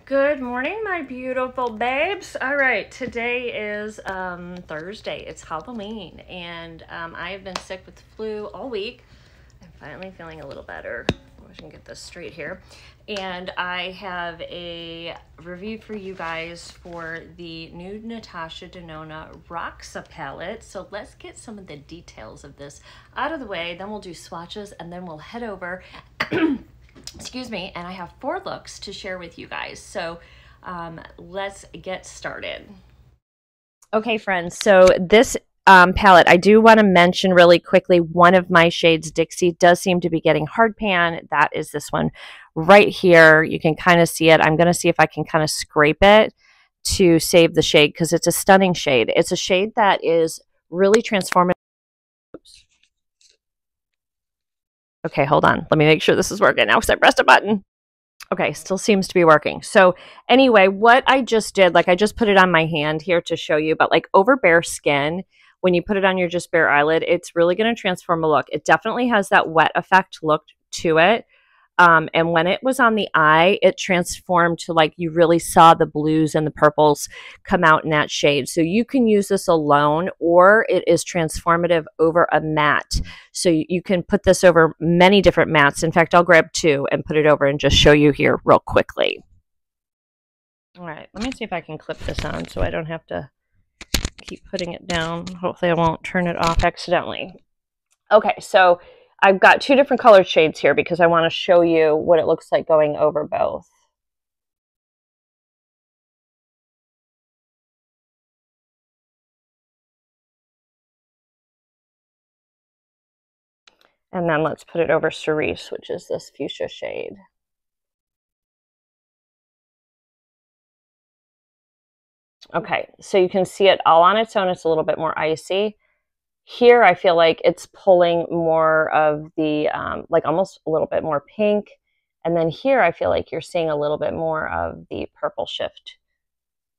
Good morning, my beautiful babes. All right, today is Thursday. It's Halloween, and I have been sick with the flu all week. I'm finally feeling a little better. I can get this straight here. And I have a review for you guys for the new Natasha Denona Roxa palette. So let's get some of the details of this out of the way. Then we'll do swatches, and then we'll head over excuse me, and I have 4 looks to share with you guys. So let's get started. Okay, friends, so this palette, I do want to mention really quickly, one of my shades, Dixie, does seem to be getting hard pan. That is this one right here. You can kind of see it. I'm going to see if I can kind of scrape it to save the shade because it's a stunning shade. It's a shade that is really transformative. Oops. Okay, hold on. Let me make sure this is working now because I pressed a button. Okay, still seems to be working. So anyway, what I just did, like I just put it on my hand here to show you, but like over bare skin, when you put it on your just bare eyelid, it's really going to transform a look. It definitely has that wet effect look to it. And when it was on the eye, it transformed to like you really saw the blues and the purples come out in that shade. So you can use this alone, or it is transformative over a matte. So you can put this over many different mattes. In fact, I'll grab 2 and put it over and just show you here real quickly. All right, let me see if I can clip this on so I don't have to keep putting it down. Hopefully I won't turn it off accidentally. Okay, so I've got 2 different colored shades here because I want to show you what it looks like going over both. And then let's put it over Cerise, which is this fuchsia shade. Okay, so you can see it all on its own. It's a little bit more icy. Here, I feel like it's pulling more of the, like almost a little bit more pink. And then here, I feel like you're seeing a little bit more of the purple shift.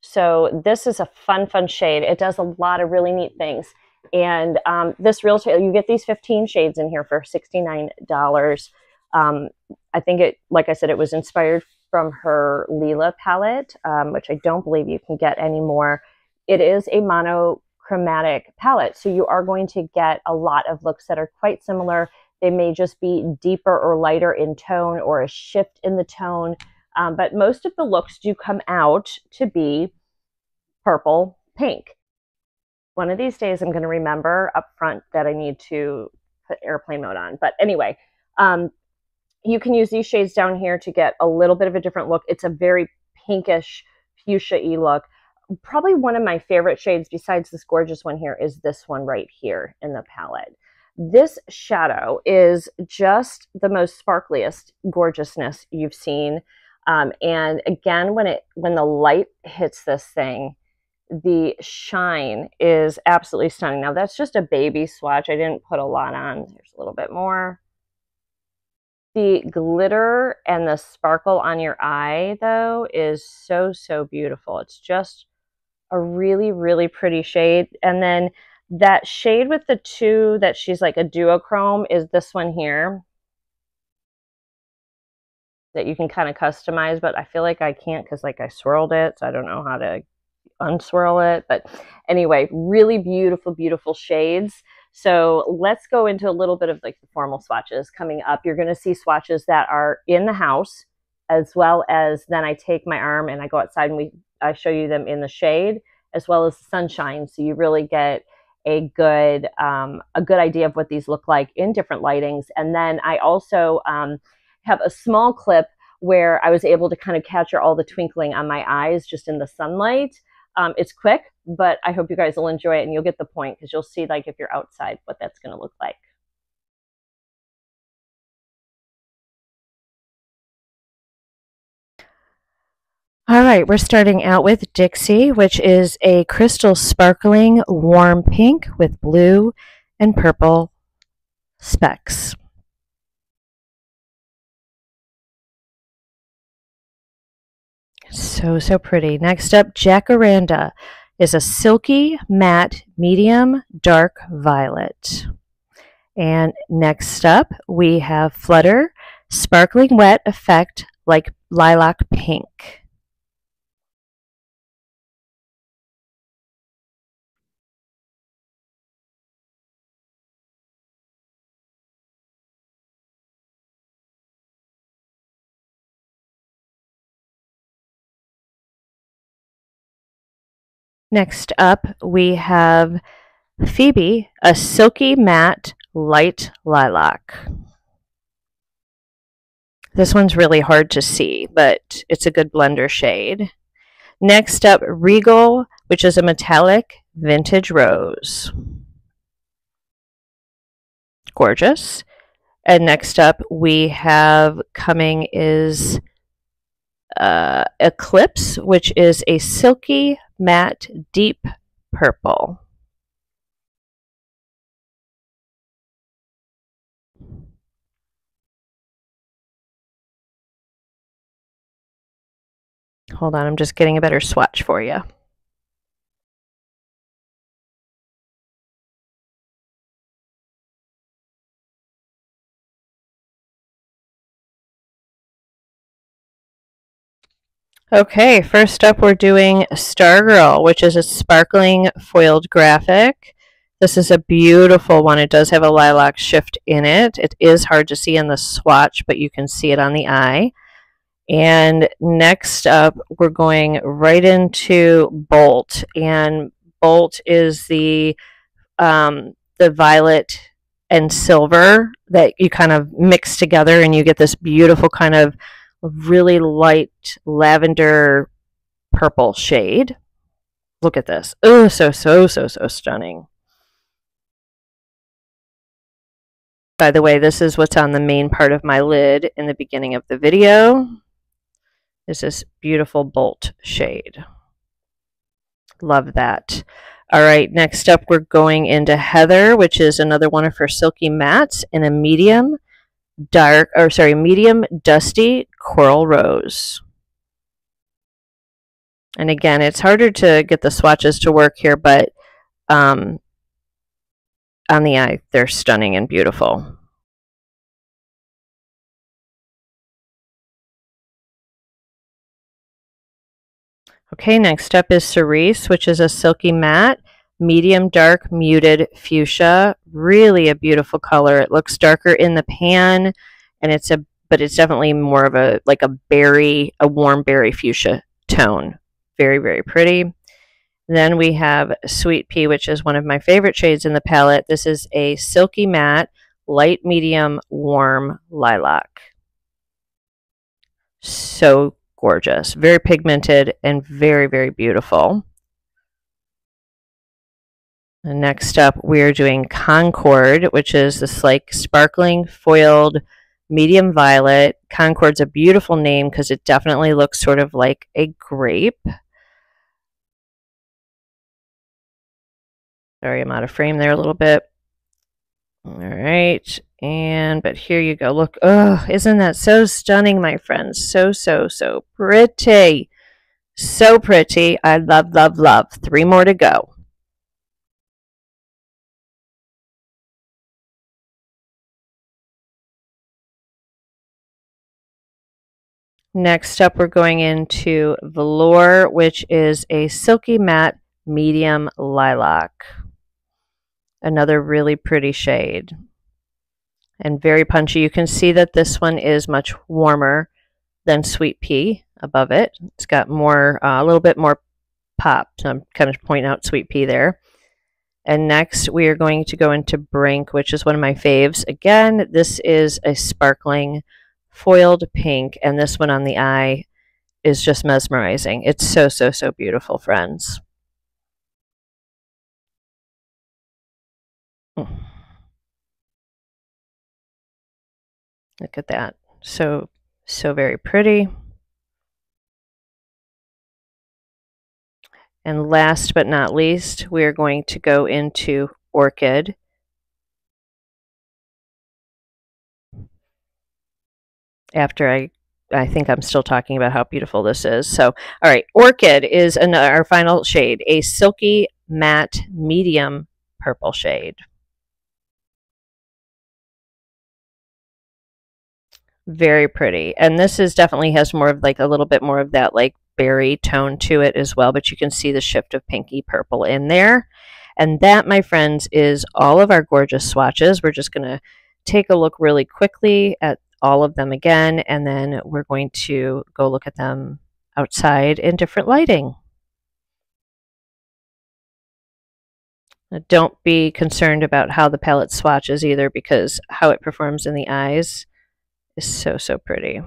So this is a fun, fun shade. It does a lot of really neat things. And this Real-Tail, you get these 15 shades in here for $69. I think it, like I said, it was inspired from her Lila palette, which I don't believe you can get anymore. It is a monochromatic palette, so you are going to get a lot of looks that are quite similar. They may just be deeper or lighter in tone or a shift in the tone, but most of the looks do come out to be purple, pink. One of these days I'm going to remember up front that I need to put airplane mode on. But anyway, you can use these shades down here to get a little bit of a different look. It's a very pinkish fuchsia-y look. Probably one of my favorite shades besides this gorgeous one here is this one right here in the palette. This shadow is just the most sparkliest gorgeousness you've seen. And again, when the light hits this thing, the shine is absolutely stunning. Now that's just a baby swatch. I didn't put a lot on. There's a little bit more. The glitter and the sparkle on your eye, though, is so, so beautiful. It's just a really, really pretty shade. And then that shade with the 2 that she's like a duochrome is this one here that you can kind of customize, but I feel like I can't because like I swirled it, so I don't know how to unswirl it. But anyway, really beautiful, beautiful shades. So let's go into a little bit of like the formal swatches coming up. You're going to see swatches that are in the house, as well as then I take my arm and I go outside and I show you them in the shade, as well as the sunshine. So you really get a good idea of what these look like in different lightings. And then I also have a small clip where I was able to kind of capture all the twinkling on my eyes just in the sunlight. It's quick, but I hope you guys will enjoy it and you'll get the point because you'll see like if you're outside what that's going to look like. All right, we're starting out with Dixie, which is a crystal sparkling warm pink with blue and purple specks. So, so pretty. Next up, Jacaranda is a silky, matte, medium, dark violet. And next up, we have Flutter, sparkling wet effect like lilac pink. Next up, we have Phoebe, a silky matte light lilac. This one's really hard to see, but it's a good blender shade. Next up, Regal, which is a metallic vintage rose. Gorgeous. And next up, we have coming is Eclipse, which is a silky matte deep purple. Hold on, I'm just getting a better swatch for you. Okay, first up we're doing Stargirl, which is a sparkling foiled graphic. This is a beautiful one. It does have a lilac shift in it. It is hard to see in the swatch, but you can see it on the eye. And next up, we're going right into Bolt. And Bolt is the violet and silver that you kind of mix together, and you get this beautiful kind of really light lavender purple shade. Look at this. Oh, so stunning. By the way, this is what's on the main part of my lid in the beginning of the video. Is this beautiful Bolt shade. Love that. All right, next up we're going into Heather, which is another one of her silky mattes in a medium dusty coral rose. And again, it's harder to get the swatches to work here, but on the eye, they're stunning and beautiful. Okay, next up is Cerise, which is a silky matte, medium dark muted fuchsia. Really a beautiful color. It looks darker in the pan, and but it's definitely more of a warm berry fuchsia tone. Very, very pretty. Then we have Sweet Pea, which is one of my favorite shades in the palette. This is a silky matte, light medium warm lilac. So gorgeous, very pigmented and very, very beautiful. And next up, we're doing Concord, which is this like sparkling foiled medium violet. Concord's a beautiful name because it definitely looks sort of like a grape. Sorry, I'm out of frame there a little bit. All right, but here you go. Look, oh, isn't that so stunning, my friends? So pretty. So pretty. I love, love, love. 3 more to go. Next up, we're going into Velour, which is a silky matte medium lilac. Another really pretty shade. And very punchy. You can see that this one is much warmer than Sweet Pea above it. It's got more, a little bit more pop. So I'm kind of pointing out Sweet Pea there. And next we are going to go into Brink, which is one of my faves. Again, this is a sparkling foiled pink, and this one on the eye is just mesmerizing. It's so beautiful, friends. Look at that. So very pretty. And last but not least, we are going to go into Orchid. After I think I'm still talking about how beautiful this is. So, all right, Orchid is our final shade, a silky matte medium purple shade. Very pretty. And this is definitely has more of like a little bit more of that like berry tone to it as well, but you can see the shift of pinky purple in there. And that, my friends, is all of our gorgeous swatches. We're just going to take a look really quickly at all of them again, and then we're going to go look at them outside in different lighting. Don't be concerned about how the palette swatches either, because how it performs in the eyes is so, so pretty.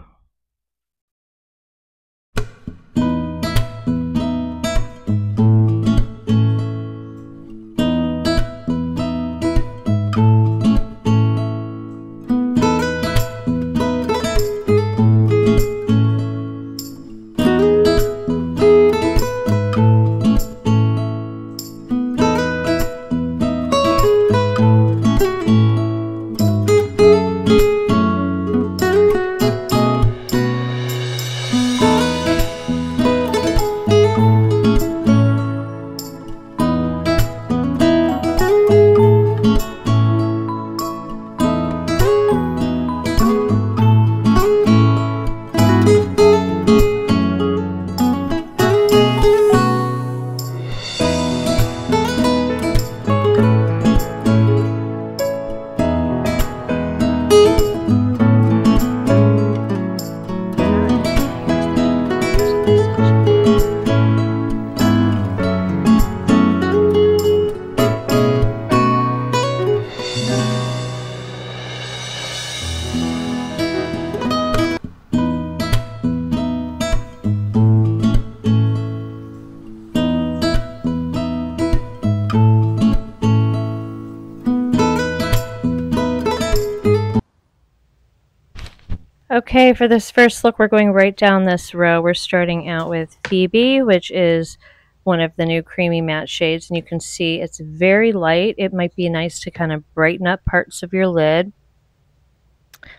Okay, for this first look, we're going right down this row. We're starting out with Phoebe, which is one of the new creamy matte shades, and you can see it's very light. It might be nice to kind of brighten up parts of your lid.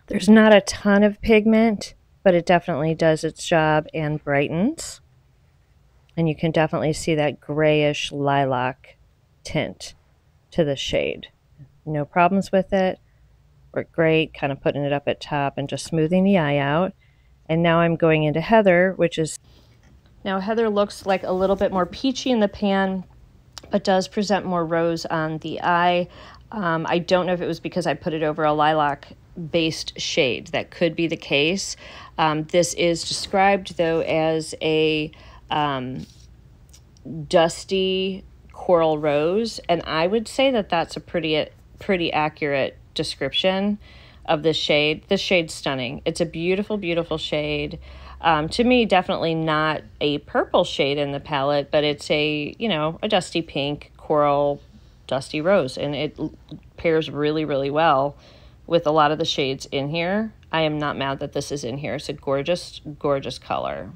There's not a ton of pigment, but it definitely does its job and brightens. And you can definitely see that grayish lilac tint to the shade. No problems with it. Worked great, kind of putting it up at top and just smoothing the eye out. And now I'm going into Heather, which is... Now Heather looks like a little bit more peachy in the pan, but does present more rose on the eye. I don't know if it was because I put it over a lilac-based shade. That could be the case. This is described, though, as a dusty coral rose, and I would say that that's a pretty accurate description of this shade. This shade's stunning. It's a beautiful, beautiful shade. To me, definitely not a purple shade in the palette, but it's a, you know, a dusty pink, coral, dusty rose, and it pairs really, really well with a lot of the shades in here. I am not mad that this is in here. It's a gorgeous, gorgeous color.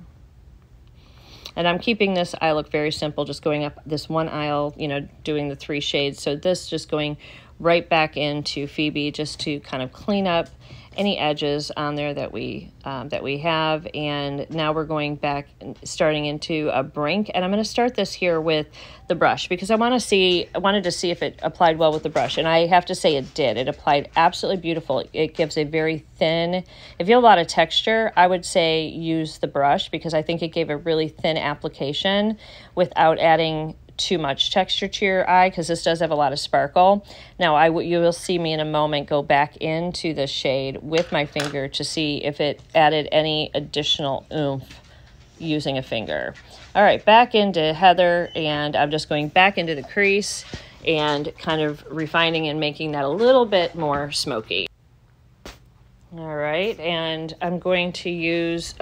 And I'm keeping this eye look very simple, just going up this one aisle, you know, doing the 3 shades. So this just going right back into Phoebe, just to kind of clean up any edges on there that we have. And now we're going back, starting into a Brink, and I'm going to start this here with the brush, because I wanted to see if it applied well with the brush, and I have to say it did. It applied absolutely beautiful. It gives a very thin, if you have a lot of texture, I would say use the brush, because I think it gave a really thin application without adding too much texture to your eye, because this does have a lot of sparkle. Now you will see me in a moment go back into the shade with my finger to see if it added any additional oomph using a finger. All right, back into Heather, and I'm just going back into the crease and kind of refining and making that a little bit more smoky. All right, and I'm going to use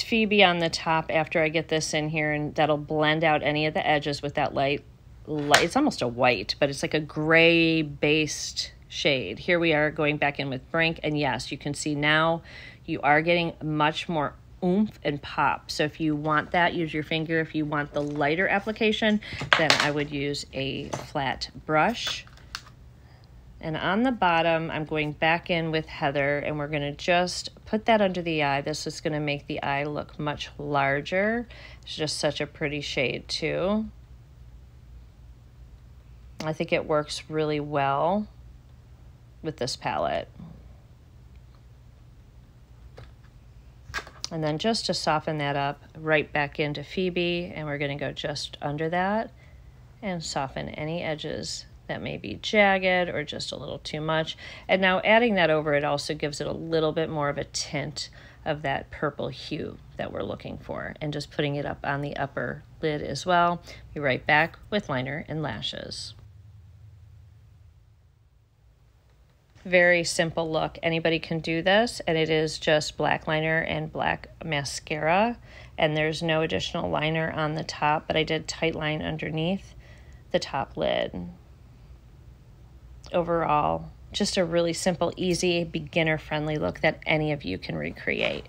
Phoebe on the top after I get this in here, and that'll blend out any of the edges with that light. It's almost a white, but it's like a gray-based shade. Here we are going back in with Brink, and yes, you can see now you are getting much more oomph and pop. So if you want that, use your finger. If you want the lighter application, then I would use a flat brush. And on the bottom, I'm going back in with Heather, and we're going to just put that under the eye. This is going to make the eye look much larger. It's just such a pretty shade, too. I think it works really well with this palette. And then just to soften that up, right back into Phoebe, and we're going to go just under that and soften any edges that may be jagged or just a little too much. And now adding that over, it also gives it a little bit more of a tint of that purple hue that we're looking for, and just putting it up on the upper lid as well. Be right back with liner and lashes. Very simple look. Anybody can do this, and it is just black liner and black mascara, and there's no additional liner on the top, but I did tight line underneath the top lid. Overall, just a really simple, easy, beginner-friendly look that any of you can recreate.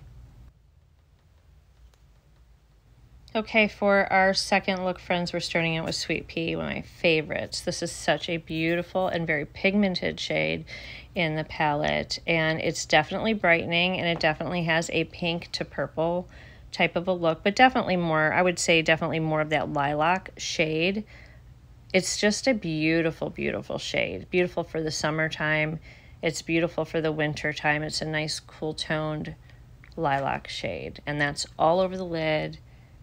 Okay, for our second look, friends, we're starting out with Sweet Pea, one of my favorites. This is such a beautiful and very pigmented shade in the palette, and it's definitely brightening, and it definitely has a pink to purple type of a look, but definitely more, I would say definitely more of that lilac shade. It's just a beautiful, beautiful shade. Beautiful for the summertime. It's beautiful for the winter time. It's a nice, cool toned lilac shade, and that's all over the lid.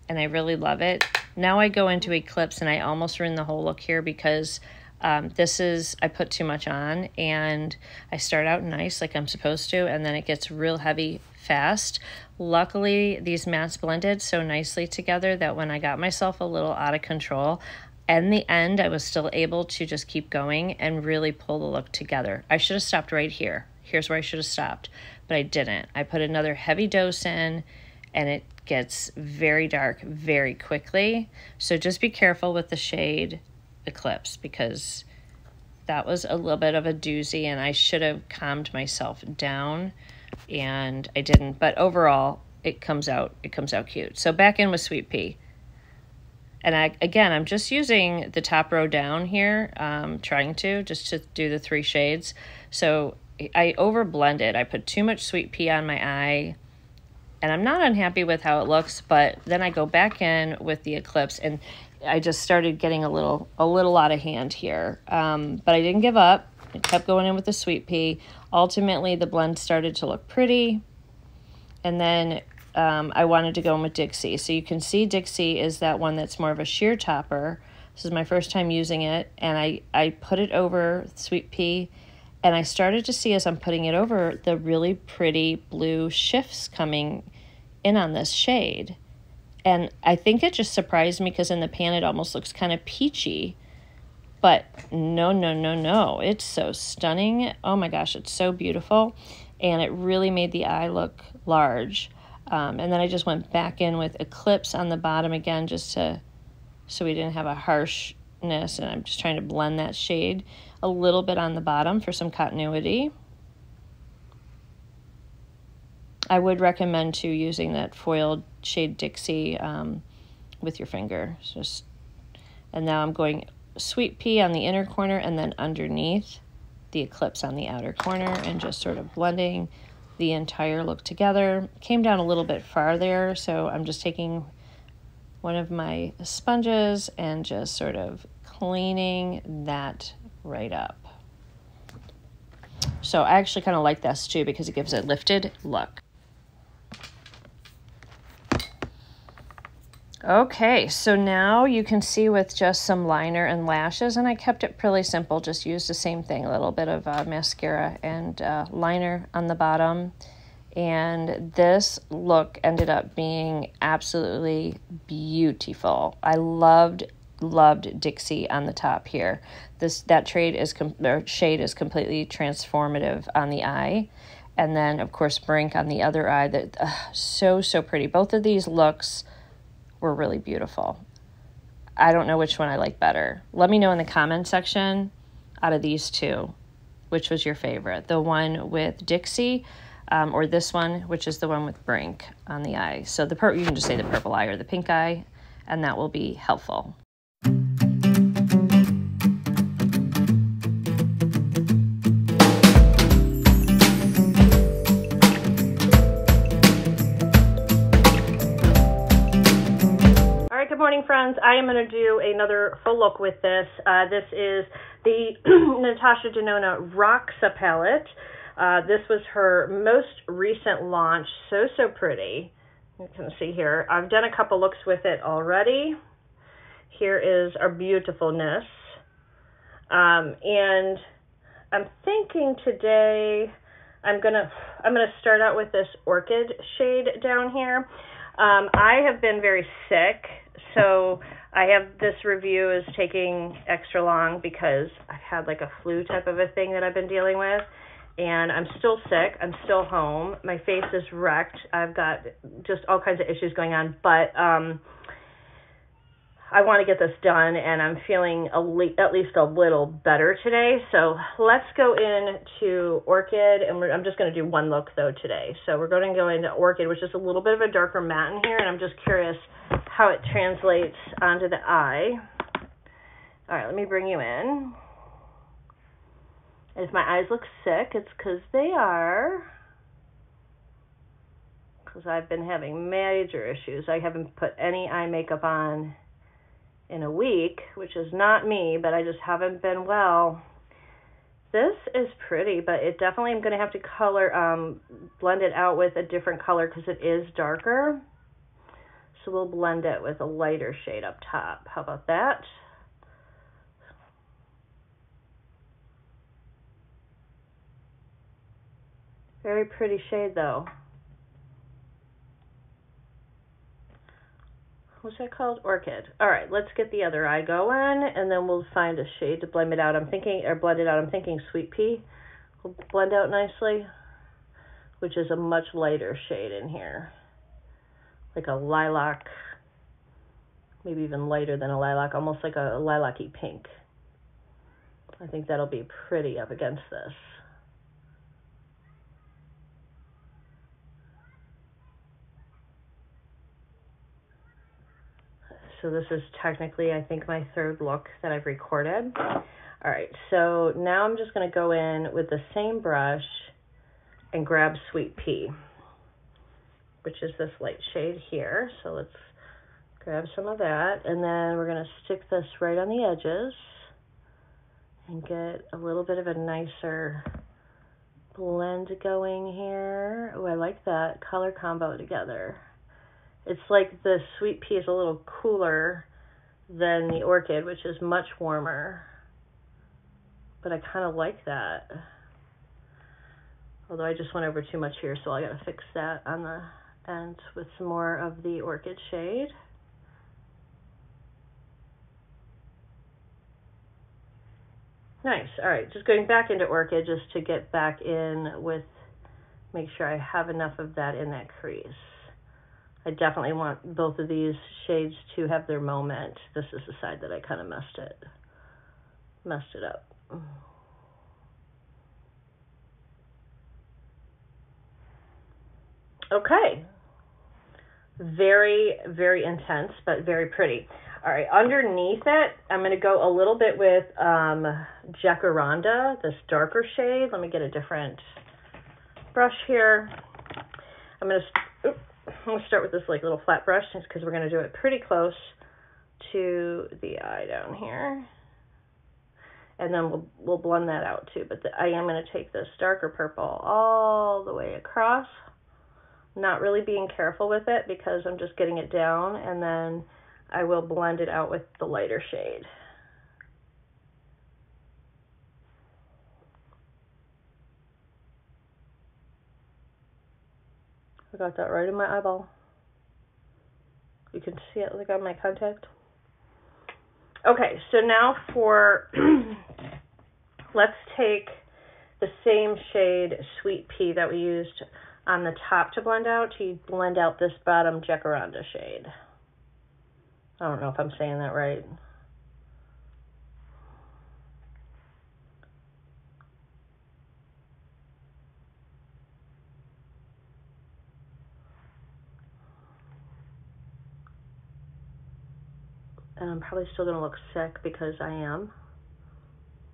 And I really love it. Now I go into Eclipse, and I almost ruined the whole look here because I put too much on, and I start out nice like I'm supposed to, and then it gets real heavy fast. Luckily, these mattes blended so nicely together that when I got myself a little out of control, in the end, I was still able to just keep going and really pull the look together. I should have stopped right here. Here's where I should have stopped, but I didn't. I put another heavy dose in, and it gets very dark very quickly. So just be careful with the shade Eclipse, because that was a little bit of a doozy, and I should have calmed myself down, and I didn't. But overall, it comes out cute. So back in with Sweet Pea. And I'm just using the top row down here, trying to do the 3 shades. So I over blended. I put too much Sweet Pea on my eye, and I'm not unhappy with how it looks, but then I go back in with the Eclipse, and I just started getting a little out of hand here. But I didn't give up. I kept going in with the Sweet Pea. Ultimately, the blend started to look pretty, and then I wanted to go in with Dixie. So you can see Dixie is that one that's more of a sheer topper. This is my first time using it, and I put it over Sweet Pea, and I started to see as I'm putting it over the really pretty blue shifts coming in on this shade. And I think it just surprised me because in the pan it almost looks kind of peachy. But no. It's so stunning. Oh my gosh, it's so beautiful. And it really made the eye look large. And then I just went back in with Eclipse on the bottom again, just so we didn't have a harshness. And I'm just trying to blend that shade a little bit on the bottom for some continuity. I would recommend too using that foiled shade Dixie with your finger. And now I'm going Sweet Pea on the inner corner, and then underneath the Eclipse on the outer corner, and just sort of blending the entire look together. Came down a little bit farther, so I'm just taking one of my sponges and just sort of cleaning that right up. So I actually kind of like this too because it gives a lifted look. Okay, so now you can see with just some liner and lashes, and I kept it pretty simple, just used the same thing, a little bit of mascara and liner on the bottom. And this look ended up being absolutely beautiful. I loved Dixie on the top here. That shade is completely transformative on the eye. And then, of course, Brink on the other eye. So pretty. Both of these looks were really beautiful. I don't know which one I like better. Let me know in the comment section out of these two, which was your favorite. The one with Dixie or this one, which is the one with Brink on the eye. So you can just say the purple eye or the pink eye, and that will be helpful. Good morning, friends. I am going to do another full look with this. This is the Natasha Denona Roxa palette. This was her most recent launch. So pretty. You can see here. I've done a couple looks with it already. Here is our beautifulness. And I'm thinking today I'm gonna start out with this Orchid shade down here. I have been very sick, so I have this review is taking extra long because I've had like a flu type of a thing that I've been dealing with, and I'm still sick. I'm still home. My face is wrecked. I've got just all kinds of issues going on, but I want to get this done, and I'm feeling at least a little better today. So let's go into Orchid, and I'm just going to do one look, though, today. So we're going to go into Orchid, which is a little bit of a darker matte in here, and I'm just curious how it translates onto the eye. All right, let me bring you in. If my eyes look sick, it's because they are. Because I've been having major issues. I haven't put any eye makeup on in a week, which is not me, but I just haven't been well. This is pretty, but it definitely, I'm going to have to color, blend it out with a different color because it is darker. So we'll blend it with a lighter shade up top. How about that? Very pretty shade though. What's that called? Orchid. All right, let's get the other eye going, and then we'll find a shade to blend it out. I'm thinking Sweet Pea will blend out nicely, which is a much lighter shade in here. Like a lilac, maybe even lighter than a lilac, almost like a lilac-y pink. I think that'll be pretty up against this. So this is technically, I think, my third look that I've recorded. All right, so now I'm just going to go in with the same brush and grab Sweet Pea, which is this light shade here. So let's grab some of that, and then we're going to stick this right on the edges and get a little bit of a nicer blend going here. Oh, I like that color combo together. It's like the Sweet Pea is a little cooler than the Orchid, which is much warmer. But I kind of like that. Although I just went over too much here, so I got to fix that on the end with some more of the Orchid shade. Nice. All right, just going back into Orchid just to get back in with, make sure I have enough of that in that crease. I definitely want both of these shades to have their moment. This is the side that I kind of messed it up. Okay. Very, very intense, but very pretty. All right, underneath it, I'm going to go a little bit with Jacaranda, this darker shade. Let me get a different brush here. I'm going to start with this like little flat brush just because we're going to do it pretty close to the eye down here. And then we'll blend that out too. But I am going to take this darker purple all the way across. Not really being careful with it because I'm just getting it down, and then I will blend it out with the lighter shade. I got that right in my eyeball. You can see it like on my contact. Okay, so now for, let's take the same shade Sweet Pea that we used on the top to blend out this bottom Jacaranda shade. I don't know if I'm saying that right. And I'm probably still going to look sick because I am,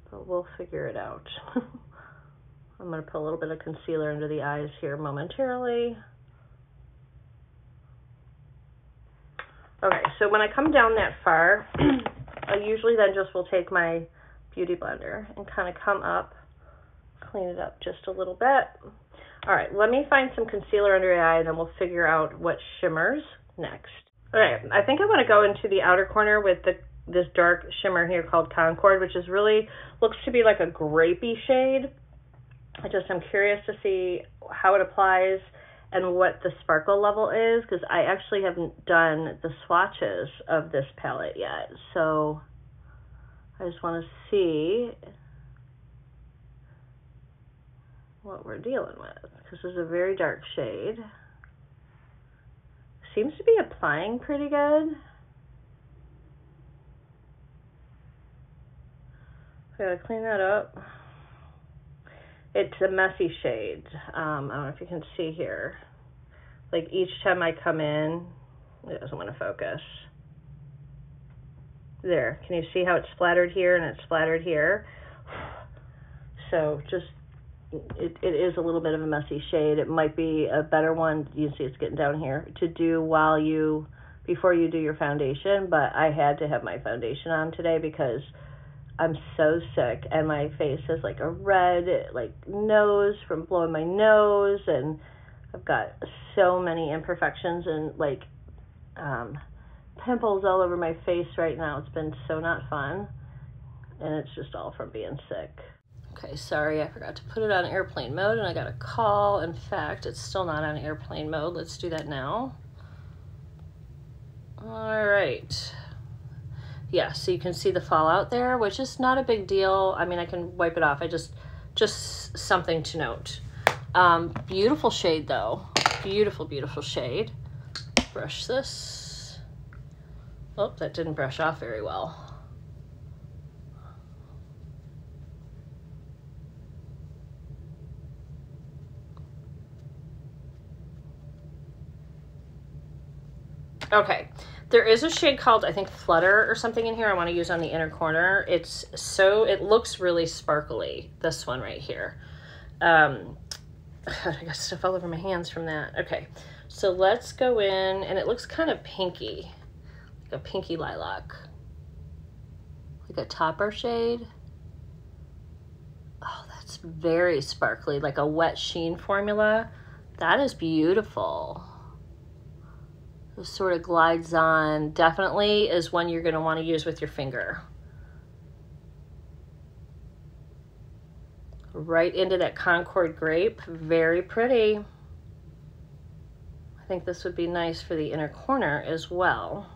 but we'll figure it out. I'm going to put a little bit of concealer under the eyes here momentarily. Okay, so when I come down that far, I usually then just will take my Beauty Blender and kind of come up, clean it up just a little bit. All right, let me find some concealer under the eye, and then we'll figure out what shimmers next. All right, I think I want to go into the outer corner with this dark shimmer here called Concord, which is really, looks to be like a grapey shade. I'm curious to see how it applies and what the sparkle level is, because I actually haven't done the swatches of this palette yet. So I just want to see what we're dealing with, because this is a very dark shade. Seems to be applying pretty good. I gotta clean that up. It's a messy shade. I don't know if you can see here. Like each time I come in, it doesn't want to focus. There, can you see how it's splattered here and it's splattered here? So just, it is a little bit of a messy shade. It might be a better one, you see it's getting down here, to do before you do your foundation, but I had to have my foundation on today because I'm so sick and my face has like a red nose from blowing my nose, and I've got so many imperfections and pimples all over my face right now. It's been so not fun, and it's just all from being sick. Okay, sorry, I forgot to put it on airplane mode and I got a call. In fact, it's still not on airplane mode. Let's do that now. All right. Yeah, so you can see the fallout there, which is not a big deal. I mean, I can wipe it off. Just something to note. Beautiful shade though. Beautiful, beautiful shade. Brush this. Oh, that didn't brush off very well. Okay. There is a shade called, I think, Flutter or something in here I want to use on the inner corner. It looks really sparkly, this one right here. I got stuff all over my hands from that. Okay, so let's go in, and it looks kind of pinky, like a pinky lilac. Like a topper shade. Oh, that's very sparkly, like a wet sheen formula. That is beautiful. Sort of glides on. Definitely is one you're going to want to use with your finger. Right into that Concord grape. Very pretty. I think this would be nice for the inner corner as well.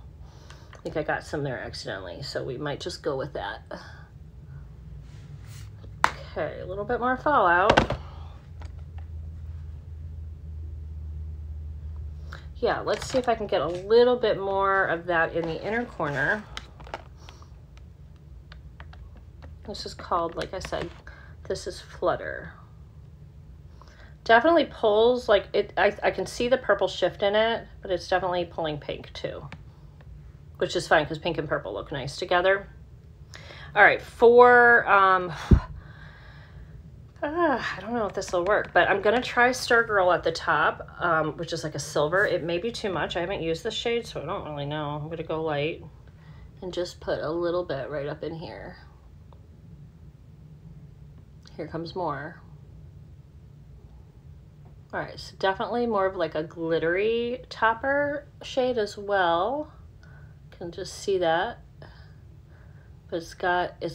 I think I got some there accidentally, so we might just go with that. Okay, a little bit more fallout. Yeah, let's see if I can get a little bit more of that in the inner corner. This is called, like I said, this is Flutter. Definitely pulls, like it. I can see the purple shift in it, but it's definitely pulling pink too, which is fine because pink and purple look nice together. All right, for I don't know if this will work, but I'm going to try Stargirl at the top, which is like a silver. It may be too much. I haven't used this shade, so I don't really know. I'm going to go light and just put a little bit right up in here. Here comes more. All right, so definitely more of like a glittery topper shade as well. Can just see that. But it's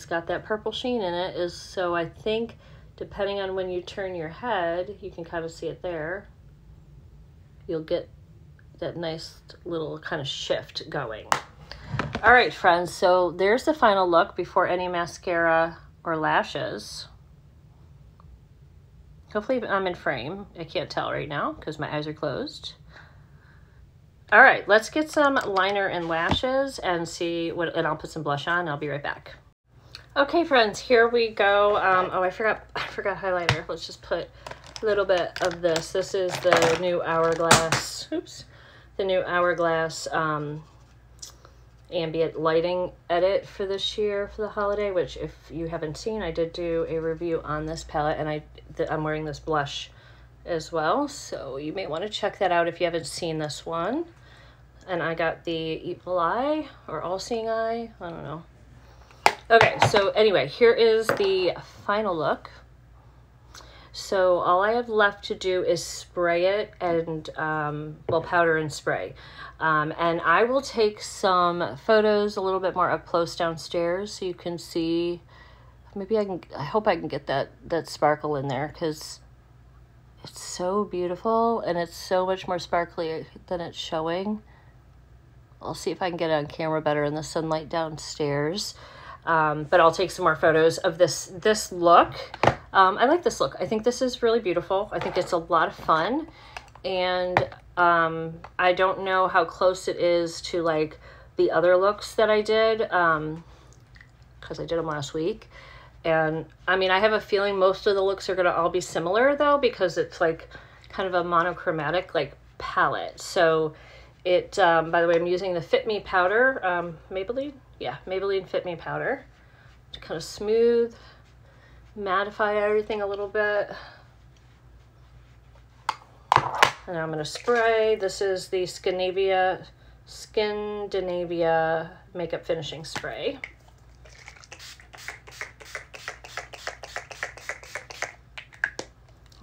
got that purple sheen in it, so I think depending on when you turn your head, you can kind of see it there. You'll get that nice little kind of shift going. All right, friends, so there's the final look before any mascara or lashes. Hopefully I'm in frame. I can't tell right now because my eyes are closed. All right, let's get some liner and lashes and see what, and I'll put some blush on. I'll be right back. Okay, friends, here we go. Oh, I forgot highlighter. Let's just put a little bit of this. This is the new Hourglass, the new Hourglass ambient lighting edit for this year for the holiday, which if you haven't seen, I did do a review on this palette, and I'm wearing this blush as well, so you may want to check that out if you haven't seen this one. And I got the Evil Eye or All-Seeing Eye, I don't know. Okay, so anyway, here is the final look. So all I have left to do is spray it and, well, powder and spray. And I will take some photos a little bit more up close downstairs so you can see maybe I hope I can get that sparkle in there, because it's so beautiful and it's so much more sparkly than it's showing. I'll see if I can get it on camera better in the sunlight downstairs. But I'll take some more photos of this look. I like this look. I think this is really beautiful. I think it's a lot of fun. And I don't know how close it is to like the other looks that I did, because I did them last week. And I mean, I have a feeling most of the looks are going to all be similar though, because it's like kind of a monochromatic like palette. So it, by the way, I'm using the Fit Me powder, Maybelline. Yeah, Maybelline Fit Me powder to kind of smooth, mattify everything a little bit. And now I'm going to spray. This is the Skindinavia Makeup Finishing Spray.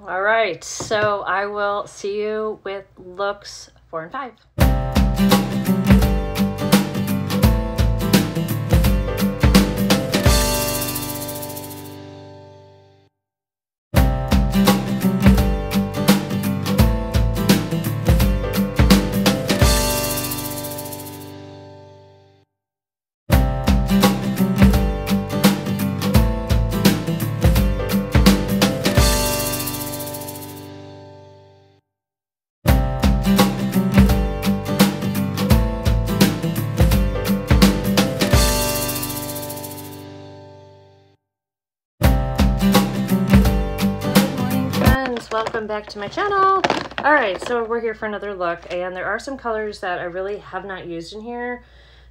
All right, so I will see you with looks 4 and 5. Welcome back to my channel. All right, so we're here for another look, and there are some colors that I really have not used in here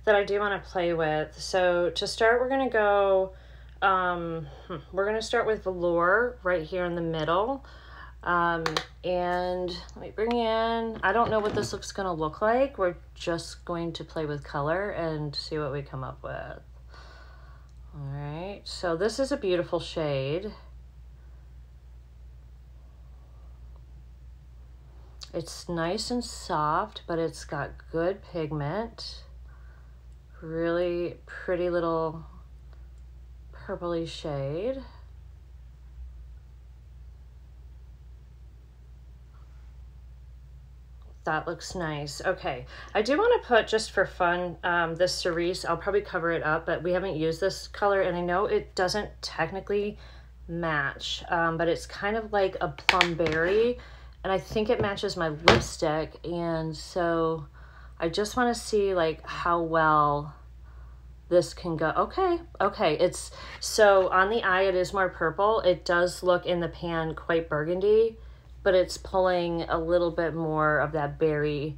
that I do want to play with. So to start, we're going to go, we're going to start with Velour right here in the middle. And let me bring in, I don't know what this looks going to look like. We're just going to play with color and see what we come up with. All right, so this is a beautiful shade. It's nice and soft, but it's got good pigment. Really pretty little purpley shade. That looks nice. Okay, I do want to put, just for fun, this cerise. I'll probably cover it up, but we haven't used this color, and I know it doesn't technically match, but it's kind of like a plum berry. And I think it matches my lipstick, and so I just want to see like how well this can go. Okay, it's, so on the eye it is more purple. It does look in the pan quite burgundy, but it's pulling a little bit more of that berry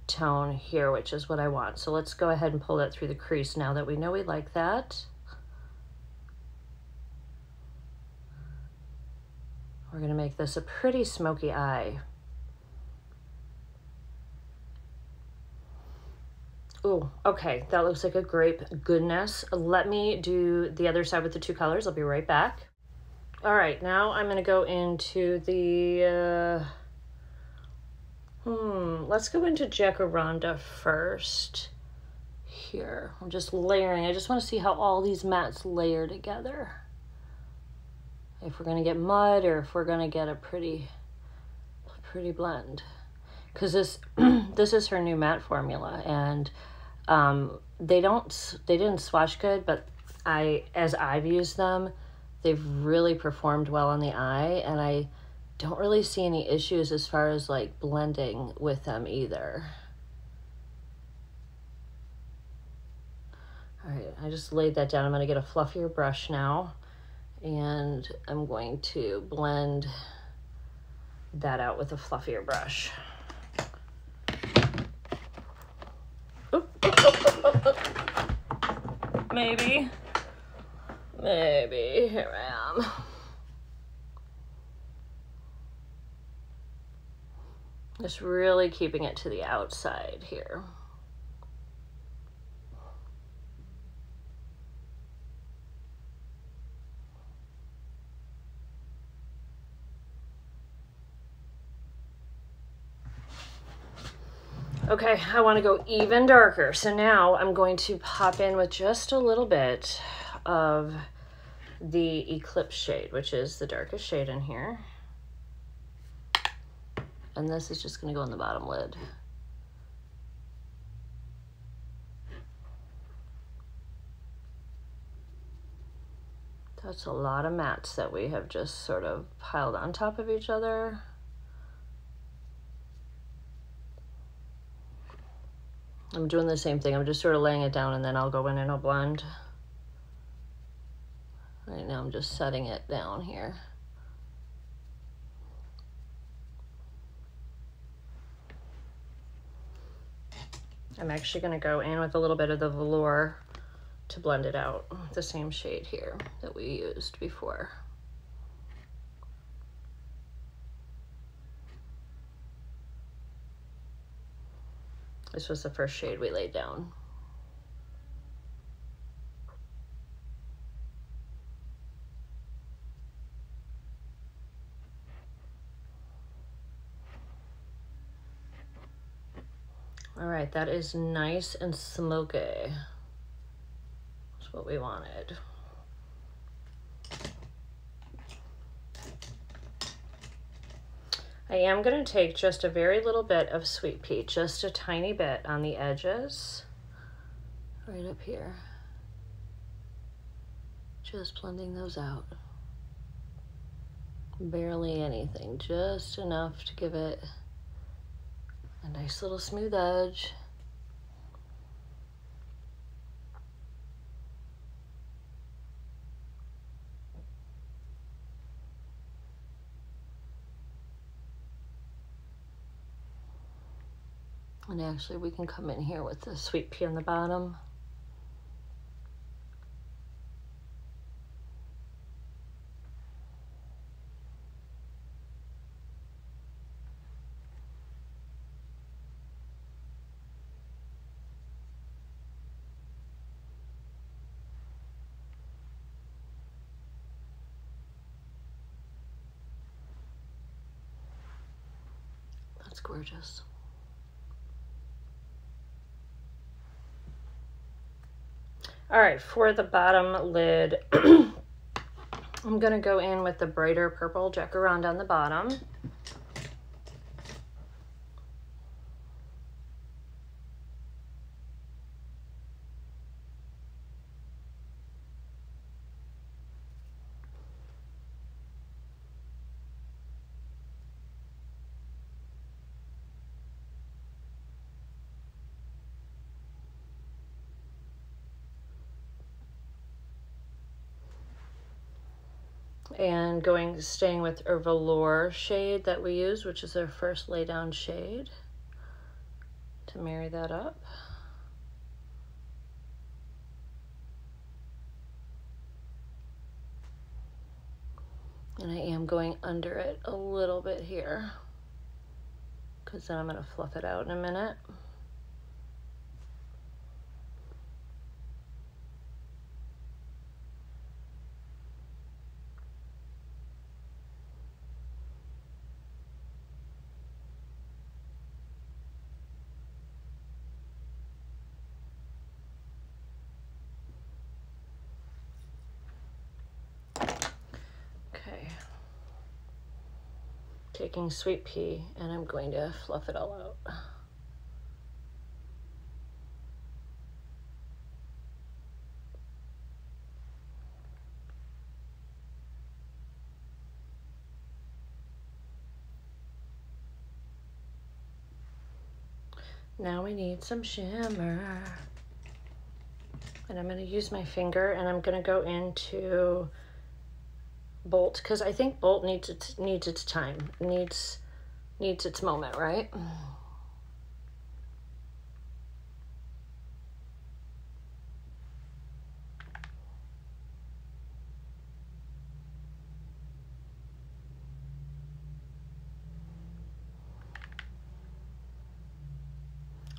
tone here, which is what I want. So let's go ahead and pull that through the crease now that we know we like that. We're going to make this a pretty smoky eye. Oh, okay, that looks like a grape goodness. Let me do the other side with the two colors. I'll be right back. All right, now I'm going to go into the, let's go into Jacaranda first. Here, I'm just layering. I just want to see how all these mattes layer together. If we're gonna get mud or if we're gonna get a pretty blend, because this is her new matte formula, and they didn't swatch good, but as I've used them, they've really performed well on the eye, and I don't really see any issues as far as like blending with them either. All right, I just laid that down. I'm gonna get a fluffier brush now, and I'm going to blend that out with a fluffier brush. Maybe, here I am. Just really keeping it to the outside here. Okay, I want to go even darker. So now I'm going to pop in with just a little bit of the Eclipse shade, which is the darkest shade in here. And this is just gonna go on the bottom lid. That's a lot of mattes that we have just sort of piled on top of each other. I'm doing the same thing. I'm just sort of laying it down and then I'll go in and I'll blend. Right now I'm just setting it down here. I'm actually going to go in with a little bit of the velour to blend it out, the same shade here that we used before. This was the first shade we laid down. All right, that is nice and smoky. That's what we wanted. I am going to take just a very little bit of Sweet Pea, just a tiny bit on the edges, right up here. Just blending those out. Barely anything, just enough to give it a nice little smooth edge. And actually we can come in here with the Sweet Pea on the bottom. That's gorgeous. All right, for the bottom lid, I'm gonna go in with the brighter purple Jacaranda on the bottom. And staying with our velour shade that we use, which is our first lay down shade, to marry that up. And I am going under it a little bit here, because then I'm going to fluff it out in a minute. Taking Sweet Pea, and I'm going to fluff it all out. Now we need some shimmer. And I'm going to use my finger, and I'm going to go into Bolt, because I think Bolt needs its time, needs its moment, right?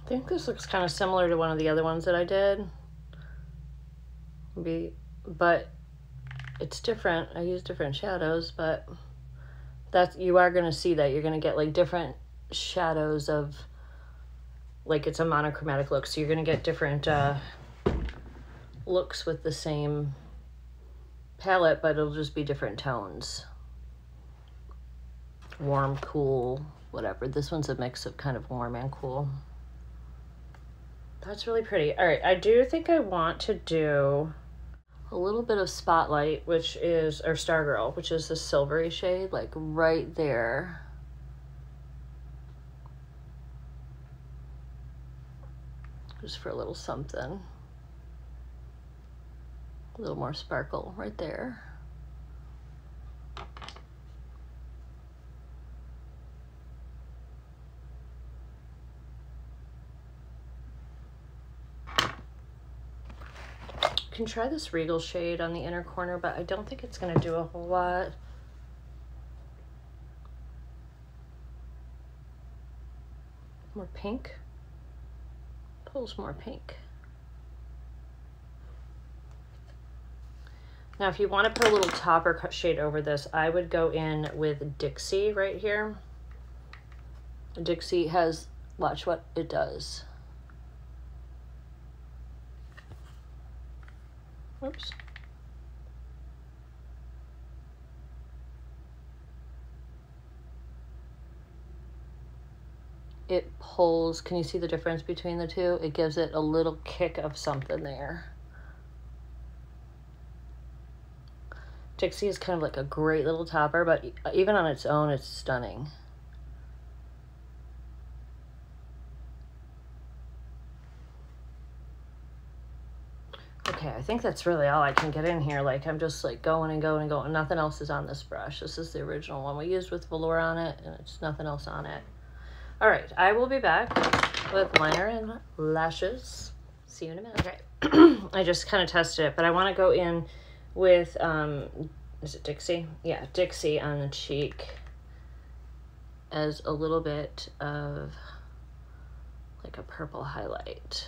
I think this looks kind of similar to one of the other ones that I did, but it's different. I use different shadows, but you are going to see that you're going to get like different shadows of, like, it's a monochromatic look, so you're going to get different looks with the same palette, but it'll just be different tones. Warm, cool, whatever. This one's a mix of kind of warm and cool. That's really pretty. All right, I do think I want to do a little bit of Spotlight, which is, or Stargirl, which is the silvery shade, like right there. Just for a little something. A little more sparkle right there. You can try this Regal shade on the inner corner, but I don't think it's going to do a whole lot. More pink. Pulls more pink. Now, if you want to put a little topper shade over this, I would go in with Dixie right here. Dixie has, watch what it does. Oops. It pulls, can you see the difference between the two? It gives it a little kick of something there. Dixie is kind of like a great little topper, but even on its own, it's stunning. Okay, I think that's really all I can get in here. Like, I'm just like going and going and going. Nothing else is on this brush. This is the original one we used with velour on it, and it's nothing else on it. All right, I will be back with liner and lashes. See you in a minute. Okay, I just kind of tested it, but I want to go in with, is it Dixie? Yeah, Dixie on the cheek as a little bit of like a purple highlight.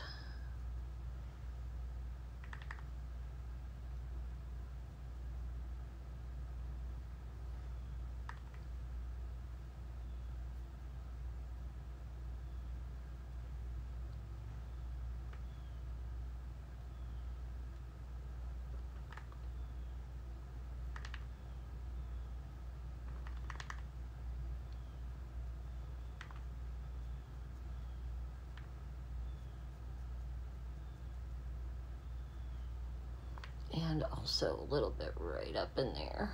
And also a little bit right up in there.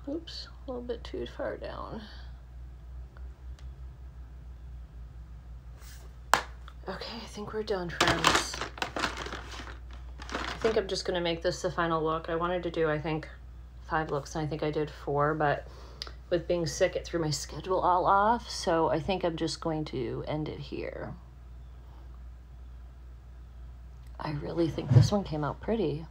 Oops, a little bit too far down. Okay, I think we're done, friends. I think I'm just gonna make this the final look. I wanted to do, I think, 5 looks, and I think I did 4, but with being sick, it threw my schedule all off, so I think I'm just going to end it here. I really think this one came out pretty.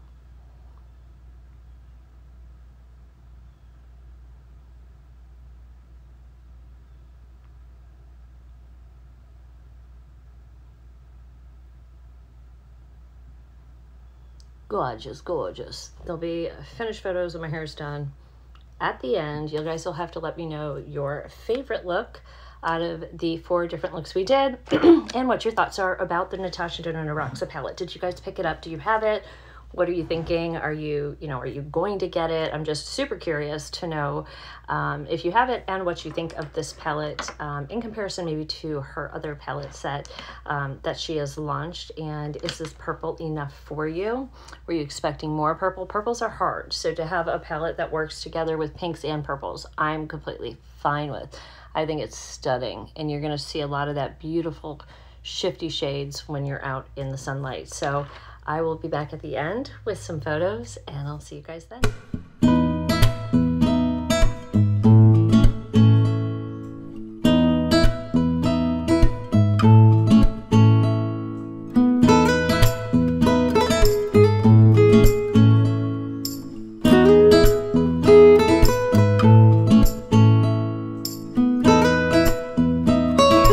Gorgeous, gorgeous. There'll be finished photos when my hair is done. At the end, you guys will have to let me know your favorite look out of the 4 different looks we did and what your thoughts are about the Natasha Denona Roxa palette. Did you guys pick it up? Do you have it? What are you thinking? Are you going to get it? I'm just super curious to know if you have it and what you think of this palette in comparison maybe to her other palette set that she has launched. And is this purple enough for you? Were you expecting more purple? Purples are hard, so to have a palette that works together with pinks and purples, I'm completely fine with. I think it's stunning, and you're gonna see a lot of that beautiful shifty shades when you're out in the sunlight. So I will be back at the end with some photos, and I'll see you guys then.